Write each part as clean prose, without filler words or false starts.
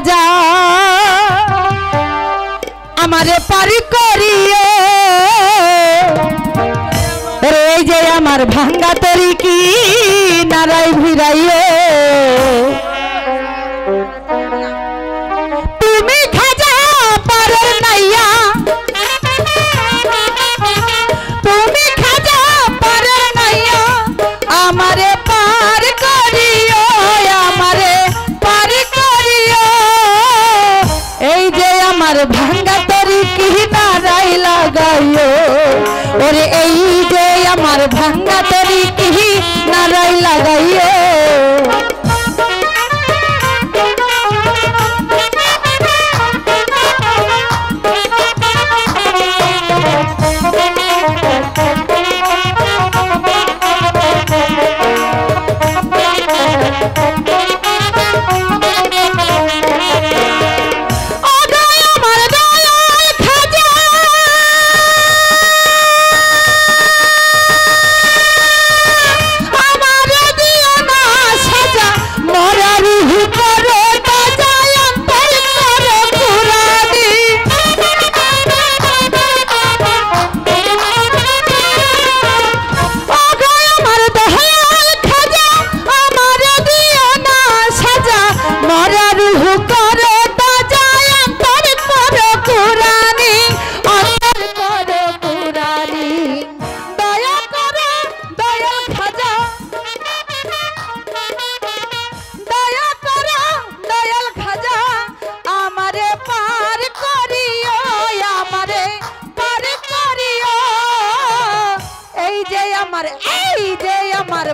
খাজা আমারে পারি করিও এই যে আমার ভাঙ্গা তরি কি নারাই ভিড়াইও তুমি খাজা পারের নাইয়া তুমি খাজা পারের নাইয়া আমারে পার করিও আমারে পার করিও এই যে আমার ভাঙ্গা তরি কি নারাই লাগাইও ওরে এই যে আমার ভাঙ্গা তরি কি নারাই লাগাইও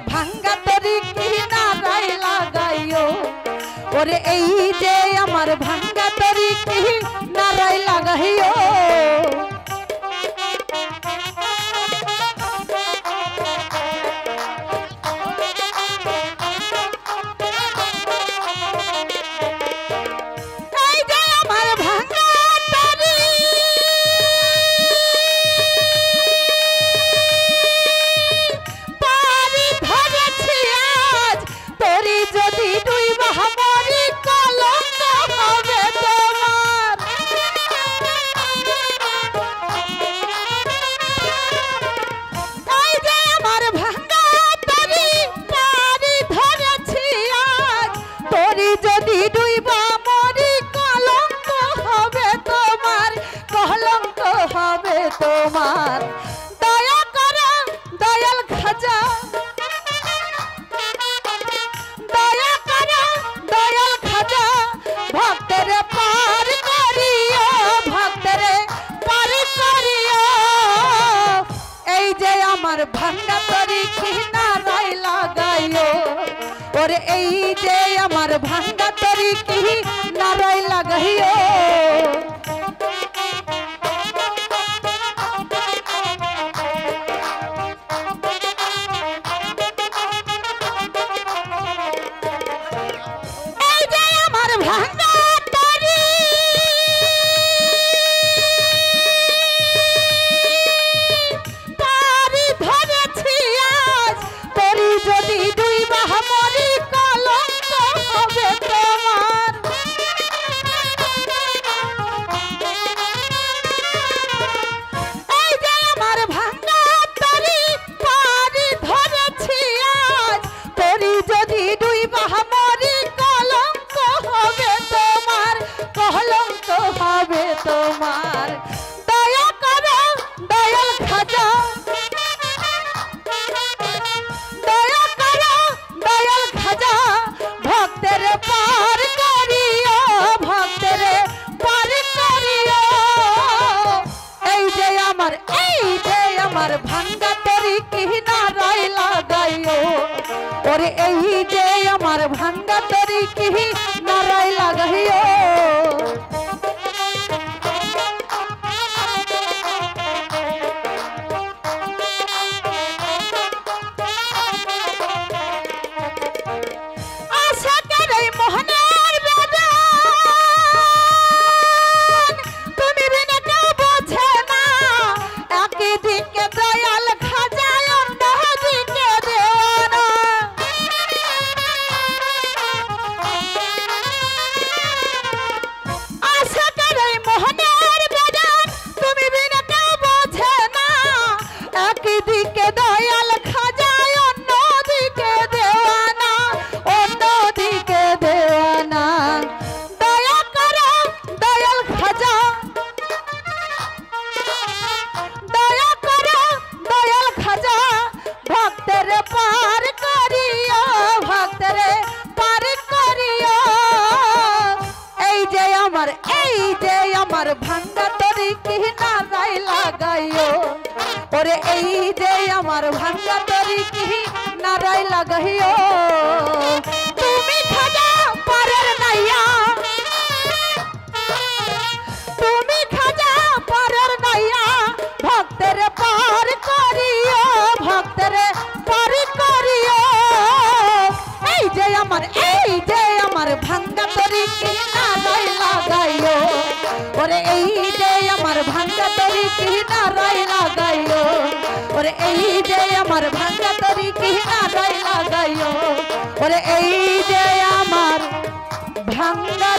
ভাঙ্গা তরি কি নারাই লাগাইও ওরে এই যে আমার ভাঙ্গা তরি কি নারাই লাগাইও তোমার দয়া করো দয়াল খাজা দয়া করো দয়াল খাজা ভক্তের পার করিও ভক্তের পার করিও এই যে আমার ভাঙ্গা তরি কি নারাই লাগাইও ওরে এই যে আমার ভাঙ্গা তরি কি নারাই লাগাইও তোমার দয়া করো দয়াল খাজা দয়া করো দয়াল খাজা ভক্তের পার করিও ভক্তের পার করিও এই যে আমার ভাঙ্গা তরি কি নারাই লাগাইও ওরে এই যে আমার ভাঙ্গা তরি কি নারাই লাগাইও তুমি বিনা কেউ বোঝে না একদিকে দয়াল খাজা অন্যদিকে দেওয়ানা ওরে এই যে আমার ভাঙ্গা তরি কি নারাই লাগাইও তুমি খাজা পারের নাইয়া তুমি খাজা পারের নাইয়া ভক্তের পার করিও ভক্তের পার করিও এই যে আমার ভাঙ্গা তরি কি নারাই লাগাইও ওরে এই যে আমার ভাঙ্গা তরি কি নারাই লাগাইও ওরে এই যে আমার ভাঙ্গা তরি কি নারাই লাগাইও ওরে এই যে আমার ভাঙ্গা